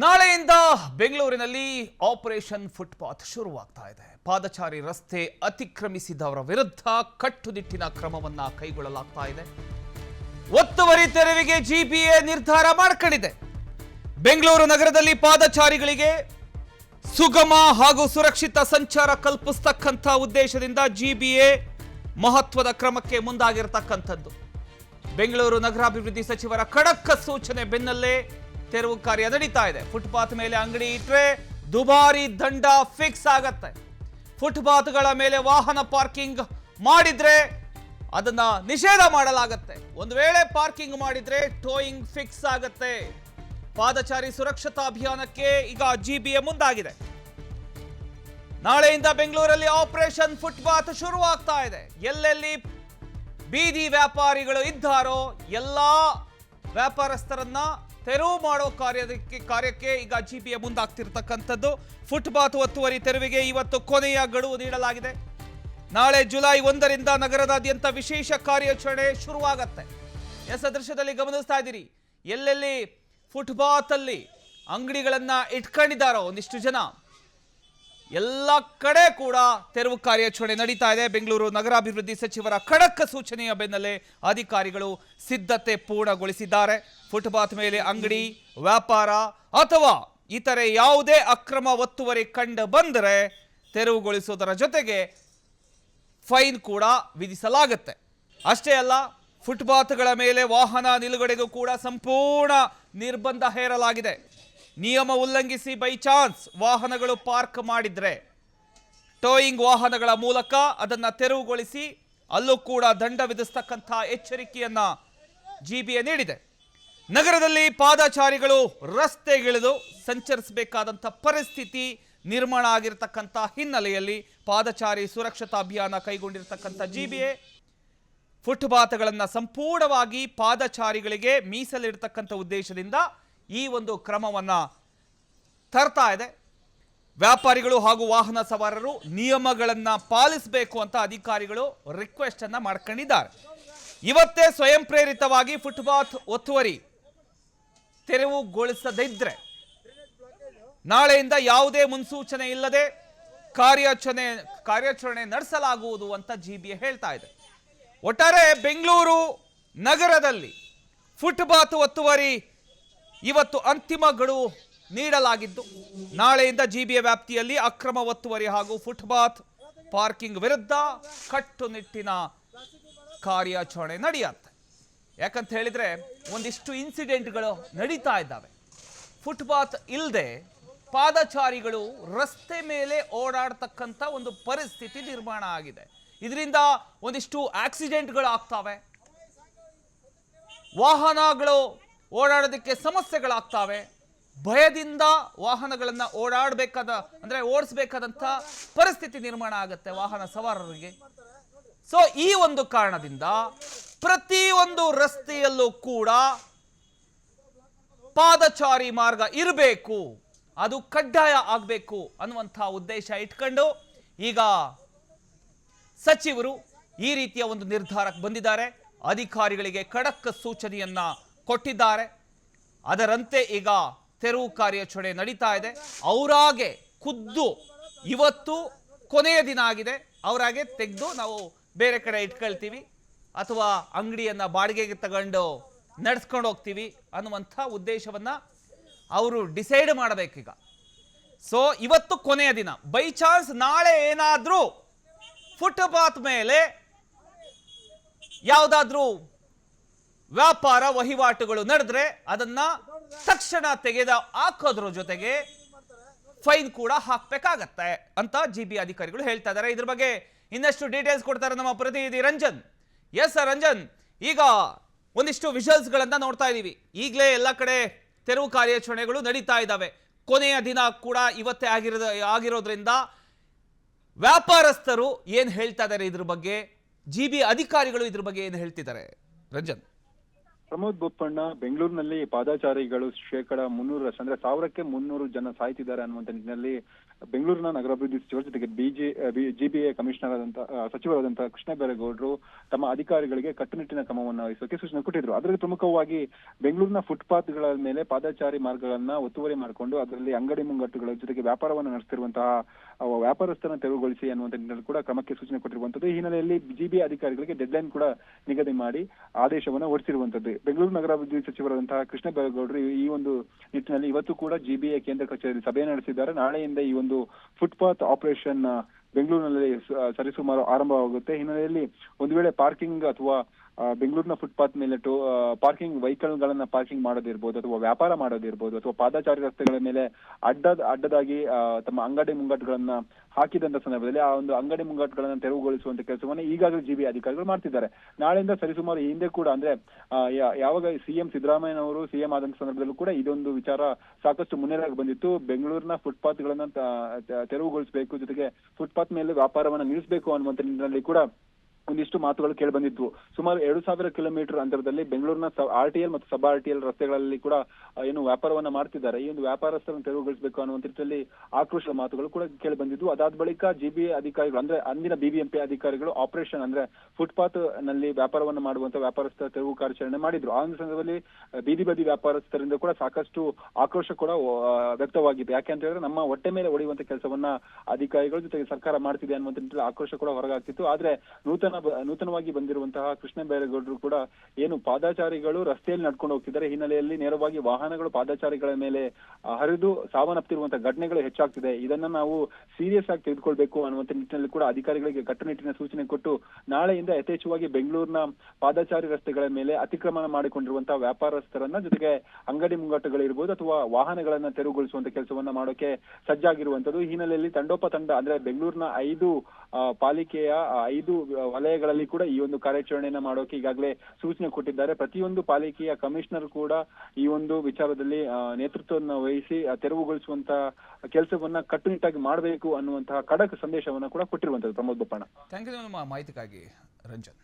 ನಾಳೆಯಿಂದ ಬೆಂಗಳೂರಿನಲ್ಲಿ operation footpath ಶುರುವಾಗ್ತಾ ಇದೆ. ಪಾದಚಾರಿ ರಸ್ತೆ ಅತಿಕ್ರಮಿಸಿದವರ ವಿರುದ್ಧ ಕಟ್ಟುನಿಟ್ಟಿನ ಕ್ರಮವನ್ನ ಕೈಗೊಳ್ಳಲಾಗ್ತಾ ಇದೆ. ಒತ್ತುವರಿ ತೆರವಿಗೆ ಜಿಬಿಎ ನಿರ್ಧಾರ ಮಾಡಿಕೊಂಡಿದೆ. ಬೆಂಗಳೂರು ನಗರದಲ್ಲಿ ಪಾದಚಾರಿಗಳಿಗೆ ಸುಗಮ ಹಾಗೂ ಸುರಕ್ಷಿತ ಸಂಚಾರ ಕಲ್ಪಿಸತಕ್ಕಂಥ ಉದ್ದೇಶದಿಂದ ಜಿಬಿಎ ಮಹತ್ವದ ಕ್ರಮಕ್ಕೆ ಮುಂದಾಗಿರತಕ್ಕಂಥದ್ದು. ಬೆಂಗಳೂರು ನಗರಾಭಿವೃದ್ಧಿ ಸಚಿವರ ಖಡಕ್ ಸೂಚನೆ ಬೆನ್ನಲ್ಲೇ ತೆರವು ಕಾರ್ಯ ನಡೀತಾ ಇದೆ. ಫುಟ್ಪಾತ್ ಮೇಲೆ ಅಂಗಡಿ ಇಟ್ರೆ ದುಬಾರಿ ದಂಡ ಫಿಕ್ಸ್ ಆಗತ್ತೆ. ಫುಟ್ಪಾತ್ಗಳ ಮೇಲೆ ವಾಹನ ಪಾರ್ಕಿಂಗ್ ಮಾಡಿದ್ರೆ ಅದನ್ನ ನಿಷೇಧ ಮಾಡಲಾಗತ್ತೆ. ಒಂದು ವೇಳೆ ಪಾರ್ಕಿಂಗ್ ಮಾಡಿದ್ರೆ ಟೋಯಿಂಗ್ ಫಿಕ್ಸ್ ಆಗತ್ತೆ. ಪಾದಚಾರಿ ಸುರಕ್ಷತಾ ಅಭಿಯಾನಕ್ಕೆ ಈಗ ಜಿಬಿಎ ಮುಂದಾಗಿದೆ. ನಾಳೆಯಿಂದ ಬೆಂಗಳೂರಲ್ಲಿ ಆಪರೇಷನ್ ಫುಟ್ಪಾತ್ ಶುರುವಾಗ್ತಾ ಇದೆ. ಎಲ್ಲೆಲ್ಲಿ ಬೀದಿ ವ್ಯಾಪಾರಿಗಳು ಇದ್ದಾರೋ ಎಲ್ಲಾ ವ್ಯಾಪಾರಸ್ಥರನ್ನ ತೆರವು ಮಾಡೋ ಕಾರ್ಯಕ್ಕೆ ಈಗ ಜಿಬಿಎ ಮುಂದಾಗ್ತಿರ್ತಕ್ಕಂಥದ್ದು. ಫುಟ್ಪಾತ್ ಒತ್ತುವರಿ ತೆರವಿಗೆ ಇವತ್ತು ಕೊನೆಯ ಗಡುವು ನೀಡಲಾಗಿದೆ. ನಾಳೆ ಜುಲೈ 1ರಿಂದ ನಗರದಾದ್ಯಂತ ವಿಶೇಷ ಕಾರ್ಯಾಚರಣೆ ಶುರುವಾಗತ್ತೆ. ದೃಶ್ಯದಲ್ಲಿ ಗಮನಿಸ್ತಾ ಇದ್ದೀರಿ, ಎಲ್ಲೆಲ್ಲಿ ಫುಟ್ಪಾತ್ ಅಲ್ಲಿ ಅಂಗಡಿಗಳನ್ನ ಇಟ್ಕೊಂಡಿದ್ದಾರೋ ಒಂದಿಷ್ಟು ಜನ, ಎಲ್ಲ ಕಡೆ ಕೂಡ ತೆರವು ಕಾರ್ಯಾಚರಣೆ ನಡೀತಾ ಇದೆ. ಬೆಂಗಳೂರು ನಗರಾಭಿವೃದ್ಧಿ ಸಚಿವರ ಖಡಕ್ ಸೂಚನೆಯ ಬೆನ್ನಲ್ಲೇ ಅಧಿಕಾರಿಗಳು ಸಿದ್ಧತೆ ಪೂರ್ಣಗೊಳಿಸಿದ್ದಾರೆ. ಫುಟ್ಪಾತ್ ಮೇಲೆ ಅಂಗಡಿ ವ್ಯಾಪಾರ ಅಥವಾ ಇತರೆ ಯಾವುದೇ ಅಕ್ರಮ ಒತ್ತುವರಿ ಕಂಡು ಬಂದರೆ ತೆರವುಗೊಳಿಸುವುದರ ಜೊತೆಗೆ ಫೈನ್ ಕೂಡ ವಿಧಿಸಲಾಗುತ್ತೆ. ಅಷ್ಟೇ ಅಲ್ಲ, ಫುಟ್ಪಾತ್ಗಳ ಮೇಲೆ ವಾಹನ ನಿಲುಗಡೆಗೂ ಕೂಡ ಸಂಪೂರ್ಣ ನಿರ್ಬಂಧ ಹೇರಲಾಗಿದೆ. ನಿಯಮ ಉಲ್ಲಂಘಿಸಿ ಬೈ ಚಾನ್ಸ್ ವಾಹನಗಳು ಪಾರ್ಕ್ ಮಾಡಿದ್ರೆ ಟೋಯಿಂಗ್ ವಾಹನಗಳ ಮೂಲಕ ಅದನ್ನು ತೆರವುಗೊಳಿಸಿ ಅಲ್ಲೂ ಕೂಡ ದಂಡ ವಿಧಿಸ್ತಕ್ಕಂಥ ಎಚ್ಚರಿಕೆಯನ್ನ ಜಿಬಿಎ ನೀಡಿದೆ. ನಗರದಲ್ಲಿ ಪಾದಚಾರಿಗಳು ರಸ್ತೆಗಿಳಿದು ಸಂಚರಿಸಬೇಕಾದಂಥ ಪರಿಸ್ಥಿತಿ ನಿರ್ಮಾಣ ಆಗಿರತಕ್ಕಂಥ ಹಿನ್ನೆಲೆಯಲ್ಲಿ ಪಾದಚಾರಿ ಸುರಕ್ಷತಾ ಅಭಿಯಾನ ಕೈಗೊಂಡಿರತಕ್ಕಂಥ ಜಿಬಿಎ ಫುಟ್ಪಾತ್ಗಳನ್ನು ಸಂಪೂರ್ಣವಾಗಿ ಪಾದಚಾರಿಗಳಿಗೆ ಮೀಸಲಿಡತಕ್ಕಂಥ ಉದ್ದೇಶದಿಂದ ಈ ಒಂದು ಕ್ರಮವನ್ನ ತರ್ತಾ ಇದೆ. ವ್ಯಾಪಾರಿಗಳು ಹಾಗೂ ವಾಹನ ಸವಾರರು ನಿಯಮಗಳನ್ನ ಪಾಲಿಸಬೇಕು ಅಂತ ಅಧಿಕಾರಿಗಳು ರಿಕ್ವೆಸ್ಟ್ ಅನ್ನ ಮಾಡ್ಕೊಂಡಿದ್ದಾರೆ. ಇವತ್ತೇ ಸ್ವಯಂ ಪ್ರೇರಿತವಾಗಿ ಫುಟ್ಪಾತ್ ಒತ್ತುವರಿ ತೆರವುಗೊಳಿಸದಿದ್ರೆ ನಾಳೆಯಿಂದ ಯಾವುದೇ ಮುನ್ಸೂಚನೆ ಇಲ್ಲದೆ ಕಾರ್ಯಾಚರಣೆ ನಡೆಸಲಾಗುವುದು ಅಂತ ಜಿಬಿಎ ಹೇಳ್ತಾ ಇದೆ. ಒಟ್ಟಾರೆ ಬೆಂಗಳೂರು ನಗರದಲ್ಲಿ ಫುಟ್ಪಾತ್ ಒತ್ತುವರಿ ಇವತ್ತು ಅಂತಿಮ ಗಡುವು ನೀಡಲಾಗಿದ್ದು, ನಾಳೆಯಿಂದ ಜಿಬಿಎ ವ್ಯಾಪ್ತಿಯಲ್ಲಿ ಅಕ್ರಮ ಒತ್ತುವರಿ ಹಾಗೂ ಫುಟ್ಪಾತ್ ಪಾರ್ಕಿಂಗ್ ವಿರುದ್ಧ ಕಟ್ಟುನಿಟ್ಟಿನ ಕಾರ್ಯಾಚರಣೆ ನಡೆಯುತ್ತೆ. ಯಾಕಂತ ಹೇಳಿದ್ರೆ ಒಂದಿಷ್ಟು ಇನ್ಸಿಡೆಂಟ್ಗಳು ನಡೀತಾ ಇದ್ದಾವೆ. ಫುಟ್ಪಾತ್ ಇಲ್ಲದೆ ಪಾದಚಾರಿಗಳು ರಸ್ತೆ ಮೇಲೆ ಓಡಾಡ್ತಕ್ಕಂಥ ಒಂದು ಪರಿಸ್ಥಿತಿ ನಿರ್ಮಾಣ ಆಗಿದೆ. ಇದರಿಂದ ಒಂದಿಷ್ಟು ಆಕ್ಸಿಡೆಂಟ್ಗಳು ಆಗ್ತವೆ, ವಾಹನಗಳು ಓಡಾಡೋದಕ್ಕೆ ಸಮಸ್ಯೆಗಳಾಗ್ತವೆ, ಭಯದಿಂದ ವಾಹನಗಳನ್ನು ಓಡಿಸಬೇಕಾದಂಥ ಪರಿಸ್ಥಿತಿ ನಿರ್ಮಾಣ ಆಗುತ್ತೆ ವಾಹನ ಸವಾರರಿಗೆ. ಸೊ ಈ ಒಂದು ಕಾರಣದಿಂದ ಪ್ರತಿಯೊಂದು ರಸ್ತೆಯಲ್ಲೂ ಕೂಡ ಪಾದಚಾರಿ ಮಾರ್ಗ ಇರಬೇಕು, ಅದು ಕಡ್ಡಾಯ ಆಗಬೇಕು ಅನ್ನುವಂಥ ಉದ್ದೇಶ ಇಟ್ಕೊಂಡು ಈಗ ಸಚಿವರು ಈ ರೀತಿಯ ಒಂದು ನಿರ್ಧಾರಕ್ಕೆ ಬಂದಿದ್ದಾರೆ. ಅಧಿಕಾರಿಗಳಿಗೆ ಖಡಕ್ ಸೂಚನೆಯನ್ನ ಕೊಟ್ಟಿದ್ದಾರೆ. ಅದರಂತೆ ಈಗ ತೆರವು ಕಾರ್ಯಾಚರಣೆ ನಡೀತಾ ಇದೆ. ಅವರಾಗೆ ಖುದ್ದು ಇವತ್ತು ಕೊನೆಯ ದಿನ ಆಗಿದೆ, ಅವರಾಗೆ ತೆಗೆದು ನಾವು ಬೇರೆ ಕಡೆ ಇಟ್ಕೊಳ್ತೀವಿ ಅಥವಾ ಅಂಗಡಿಯನ್ನ ಬಾಡಿಗೆಗೆ ತಗೊಂಡು ನಡೆಸ್ಕೊಂಡು ಹೋಗ್ತೀವಿ ಅನ್ನುವಂಥ ಉದ್ದೇಶವನ್ನ ಅವರು ಡಿಸೈಡ್ ಮಾಡಬೇಕೀಗ. ಸೊ ಇವತ್ತು ಕೊನೆಯ ದಿನ. ಬೈ ಚಾನ್ಸ್ ನಾಳೆ ಏನಾದ್ರೂ ಫುಟ್ಪಾತ್ ಮೇಲೆ ಯಾವುದಾದ್ರೂ ವ್ಯಾಪಾರ ವಹಿವಾಟುಗಳು ನಡೆದ್ರೆ ಅದನ್ನ ತಕ್ಷಣ ತೆಗೆದು ಹಾಕೋದ್ರ ಜೊತೆಗೆ ಫೈನ್ ಕೂಡ ಹಾಕ್ಬೇಕಾಗತ್ತೆ ಅಂತ ಜಿಬಿಎ ಅಧಿಕಾರಿಗಳು ಹೇಳ್ತಾ ಇದ್ದಾರೆ. ಇದ್ರ ಬಗ್ಗೆ ಇನ್ನಷ್ಟು ಡೀಟೇಲ್ಸ್ ಕೊಡ್ತಾರೆ ನಮ್ಮ ಪ್ರತಿನಿಧಿ ರಂಜನ್. ಎಸ್ ರಂಜನ್, ಈಗ ಒಂದಿಷ್ಟು ವಿಜುವಲ್ಸ್ ಗಳನ್ನ ನೋಡ್ತಾ ಇದೀವಿ. ಈಗಲೇ ಎಲ್ಲ ಕಡೆ ತೆರವು ಕಾರ್ಯಾಚರಣೆಗಳು ನಡೀತಾ ಇದ್ದಾವೆ. ಕೊನೆಯ ದಿನ ಕೂಡ ಇವತ್ತೇ ಆಗಿರೋದ್ರಿಂದ ವ್ಯಾಪಾರಸ್ಥರು ಏನ್ ಹೇಳ್ತಾ ಇದ್ದಾರೆ ಇದ್ರ ಬಗ್ಗೆ, ಜಿಬಿಎ ಅಧಿಕಾರಿಗಳು ಇದ್ರ ಬಗ್ಗೆ ಏನ್ ಹೇಳ್ತಿದ್ದಾರೆ ರಂಜನ್? ಪ್ರಮೋದ್ ಬೋಪಣ್ಣ, ಬೆಂಗಳೂರಿನಲ್ಲಿ ಪಾದಚಾರಿಗಳು 300% ಅಂದ್ರೆ 1,300 ಜನ ಸಾಯ್ತಿದ್ದಾರೆ ಅನ್ನುವಂತ ನಿಟ್ಟಿನಲ್ಲಿ ಬೆಂಗಳೂರಿನ ನಗರಾಭಿವೃದ್ಧಿ ಸಚಿವರ ಜೊತೆಗೆ ಜಿಬಿಎ ಕಮಿಷನರ್ ಆದಂತಹ ಸಚಿವರಾದಂತಹ ಕೃಷ್ಣ ಬೈರೇಗೌಡರು ತಮ್ಮ ಅಧಿಕಾರಿಗಳಿಗೆ ಕಟ್ಟುನಿಟ್ಟಿನ ಕ್ರಮವನ್ನು ವಹಿಸೋಕೆ ಸೂಚನೆ ಕೊಟ್ಟಿದ್ರು. ಅದರಲ್ಲಿ ಪ್ರಮುಖವಾಗಿ ಬೆಂಗಳೂರಿನ ಫುಟ್ಪಾತ್ಗಳ ಮೇಲೆ ಪಾದಚಾರಿ ಮಾರ್ಗಗಳನ್ನ ಒತ್ತುವರಿ ಮಾಡಿಕೊಂಡು ಅದರಲ್ಲಿ ಅಂಗಡಿ ಮುಂಗಟ್ಟುಗಳ ಜೊತೆಗೆ ವ್ಯಾಪಾರವನ್ನು ನಡೆಸುತ್ತಿರುವಂತಹ ವ್ಯಾಪಾರಸ್ಥರನ್ನು ತೆರವುಗೊಳಿಸಿ ಅನ್ನುವಂತ ನಿಟ್ಟಿನಲ್ಲಿ ಕೂಡ ಕ್ರಮಕ್ಕೆ ಸೂಚನೆ ಕೊಟ್ಟಿರುವಂತದ್ದು. ಈ ಹಿನ್ನೆಲೆಯಲ್ಲಿ ಜಿಬಿಎ ಅಧಿಕಾರಿಗಳಿಗೆ ಡೆಡ್ಲೈನ್ ಕೂಡ ನಿಗದಿ ಮಾಡಿ ಆದೇಶವನ್ನು ಹೊರಡಿಸಿರುವಂತದ್ದು. ಬೆಂಗಳೂರು ನಗರಾಭಿವೃದ್ಧಿ ಸಚಿವರಾದಂತಹ ಕೃಷ್ಣ ಬೈರೇಗೌಡರು ಈ ಒಂದು ನಿಟ್ಟಿನಲ್ಲಿ ಇವತ್ತು ಕೂಡ ಜಿಬಿಎ ಕೇಂದ್ರ ಕಚೇರಿಯಲ್ಲಿ ಸಭೆ ನಡೆಸಿದ್ದಾರೆ. ನಾಳೆಯಿಂದ ಈ ಒಂದು ಫುಟ್ಪಾತ್ ಆಪರೇಷನ್ ಬೆಂಗಳೂರಿನಲ್ಲಿ ಸರಿಸುಮಾರು ಆರಂಭವಾಗುತ್ತೆ. ಹಿನ್ನೆಲೆಯಲ್ಲಿ ಒಂದು ವೇಳೆ ಪಾರ್ಕಿಂಗ್ ಅಥವಾ ಬೆಂಗಳೂರಿನ ಫುಟ್ಪಾತ್ ಮೇಲೆ ಪಾರ್ಕಿಂಗ್ ವೆಹಿಕಲ್ ಗಳನ್ನ ಪಾರ್ಕಿಂಗ್ ಮಾಡೋದಿರ್ಬೋದು ಅಥವಾ ವ್ಯಾಪಾರ ಮಾಡೋದಿರ್ಬೋದು ಅಥವಾ ಪಾದಚಾರಿ ರಸ್ತೆಗಳ ಮೇಲೆ ಅಡ್ಡದಾಗಿ ತಮ್ಮ ಅಂಗಡಿ ಮುಂಗಟ್ಟುಗಳನ್ನ ಹಾಕಿದಂತ ಸಂದರ್ಭದಲ್ಲಿ ಆ ಒಂದು ಅಂಗಡಿ ಮುಂಗಟ್ಟುಗಳನ್ನ ತೆರವುಗೊಳಿಸುವಂತ ಕೆಲಸವನ್ನು ಈಗಾಗಲೇ ಜಿಬಿ ಅಧಿಕಾರಿಗಳು ಮಾಡ್ತಿದ್ದಾರೆ. ನಾಳೆಯಿಂದ ಸರಿಸುಮಾರು ಈ ಹಿಂದೆ ಕೂಡ ಅಂದ್ರೆ ಯಾವಾಗ ಸಿಎಂ ಸಿದ್ದರಾಮಯ್ಯನವರು ಸಿಎಂ ಆದಂತ ಸಂದರ್ಭದಲ್ಲೂ ಕೂಡ ಇದೊಂದು ವಿಚಾರ ಸಾಕಷ್ಟು ಮುನ್ನೆಲೆಗೆ ಬಂದಿತ್ತು. ಬೆಂಗಳೂರಿನ ಫುಟ್ಪಾತ್ ಗಳನ್ನ ತೆರವುಗೊಳಿಸಬೇಕು, ಜೊತೆಗೆ ಫುಟ್ಪಾತ್ ಮೇಲೆ ವ್ಯಾಪಾರವನ್ನ ನಿಲ್ಲಿಸಬೇಕು ಅನ್ನುವಂತ ನಿಟ್ಟಿನಲ್ಲಿ ಕೂಡ ಒಂದಿಷ್ಟು ಮಾತುಗಳು ಕೇಳಿ ಬಂದಿದ್ವು. ಸುಮಾರು 2,000 ಕಿಲೋಮೀಟರ್ ಅಂತರದಲ್ಲಿ ಬೆಂಗಳೂರಿನ RTL ಮತ್ತು ಸಬ್ RTL ರಸ್ತೆಗಳಲ್ಲಿ ಕೂಡ ಏನು ವ್ಯಾಪಾರವನ್ನ ಮಾಡ್ತಿದ್ದಾರೆ. ಈ ಒಂದು ವ್ಯಾಪಾರಸ್ಥರನ್ನು ತೆರವುಗೊಳಿಸಬೇಕು ಅನ್ನುವಂತ ನಿಟ್ಟಿನಲ್ಲಿ ಆಕ್ರೋಶದ ಮಾತುಗಳು ಕೂಡ ಕೇಳಿ ಬಂದಿದ್ವು. ಅದಾದ ಬಳಿಕ ಜಿಬಿಎ ಅಧಿಕಾರಿಗಳು ಅಂದ್ರೆ ಅಂದಿನ ಬಿಬಿಎಂಪಿ ಅಧಿಕಾರಿಗಳು ಆಪರೇಷನ್ ಅಂದ್ರೆ ಫುಟ್ಪಾತ್ ನಲ್ಲಿ ವ್ಯಾಪಾರವನ್ನು ಮಾಡುವಂತ ವ್ಯಾಪಾರಸ್ಥರ ತೆರವು ಕಾರ್ಯಾಚರಣೆ ಮಾಡಿದ್ರು. ಆ ಒಂದು ಸಂದರ್ಭದಲ್ಲಿ ಬೀದಿ ಬದಿ ವ್ಯಾಪಾರಸ್ಥರಿಂದ ಕೂಡ ಸಾಕಷ್ಟು ಆಕ್ರೋಶ ಕೂಡ ವ್ಯಕ್ತವಾಗಿದೆ. ಯಾಕೆ ಅಂತ ಹೇಳಿದ್ರೆ ನಮ್ಮ ಹೊಟ್ಟೆ ಮೇಲೆ ಹೊಡೆಯುವಂತ ಕೆಲಸವನ್ನ ಅಧಿಕಾರಿಗಳ ಜೊತೆಗೆ ಸರ್ಕಾರ ಮಾಡ್ತಿದೆ ಅನ್ನುವಂತ ನಿಟ್ಟಿನಲ್ಲಿ ಆಕ್ರೋಶ ಕೂಡ ಹೊರಗಾಗ್ತಿತ್ತು. ಆದ್ರೆ ನೂತನವಾಗಿ ಬಂದಿರುವಂತಹ ಕೃಷ್ಣ ಬೈರೇಗೌಡರು ಕೂಡ ಏನು ಪಾದಚಾರಿಗಳು ರಸ್ತೆಯಲ್ಲಿ ನಡ್ಕೊಂಡು ಹೋಗ್ತಿದ್ದಾರೆ, ಹಿನ್ನೆಲೆಯಲ್ಲಿ ನೇರವಾಗಿ ವಾಹನಗಳು ಪಾದಚಾರಿಗಳ ಮೇಲೆ ಹರಿದು ಸಾವನ್ನಪ್ತಿರುವಂತಹ ಘಟನೆಗಳು ಹೆಚ್ಚಾಗ್ತಿದೆ. ಇದನ್ನ ನಾವು ಸೀರಿಯಸ್ ಆಗಿ ತೆಗೆದುಕೊಳ್ಬೇಕು ಅನ್ನುವಂತ ನಿಟ್ಟಿನಲ್ಲಿ ಕೂಡ ಅಧಿಕಾರಿಗಳಿಗೆ ಕಟ್ಟುನಿಟ್ಟಿನ ಸೂಚನೆ ಕೊಟ್ಟು ನಾಳೆಯಿಂದ ಯಥೇಚ್ಛವಾಗಿ ಬೆಂಗಳೂರಿನ ಪಾದಚಾರಿ ರಸ್ತೆಗಳ ಮೇಲೆ ಅತಿಕ್ರಮಣ ಮಾಡಿಕೊಂಡಿರುವಂತಹ ವ್ಯಾಪಾರಸ್ಥರನ್ನ ಜೊತೆಗೆ ಅಂಗಡಿ ಮುಂಗಟ್ಟುಗಳಿರ್ಬೋದು ಅಥವಾ ವಾಹನಗಳನ್ನ ತೆರವುಗೊಳಿಸುವಂತ ಕೆಲಸವನ್ನ ಮಾಡೋಕೆ ಸಜ್ಜಾಗಿರುವಂತದ್ದು. ಈ ಹಿನ್ನೆಲೆಯಲ್ಲಿ ತಂಡೋಪತಂಡ ಅಂದ್ರೆ ಬೆಂಗಳೂರಿನ 5 ಪಾಲಿಕೆಯ 5 ವಲಯಗಳಲ್ಲಿ ಕೂಡ ಈ ಒಂದು ಕಾರ್ಯಾಚರಣೆಯನ್ನ ಮಾಡೋಕೆ ಈಗಾಗಲೇ ಸೂಚನೆ ಕೊಟ್ಟಿದ್ದಾರೆ. ಪ್ರತಿಯೊಂದು ಪಾಲಿಕೆಯ ಕಮಿಷನರ್ ಕೂಡ ಈ ಒಂದು ವಿಚಾರದಲ್ಲಿ ನೇತೃತ್ವವನ್ನು ವಹಿಸಿ ತೆರವುಗೊಳಿಸುವಂತ ಕೆಲಸವನ್ನ ಕಟ್ಟುನಿಟ್ಟಾಗಿ ಮಾಡಬೇಕು ಅನ್ನುವಂತಹ ಖಡಕ್ ಸಂದೇಶವನ್ನ ಕೂಡ ಕೊಟ್ಟಿರುವಂತದ್ದು. ಪ್ರಮೋದ್ ಬೋಪಣ್ಣ, ಥ್ಯಾಂಕ್ ಯು ನಿಮ್ಮ ಮಾಹಿತಿಗಾಗಿ ರಂಜನ್.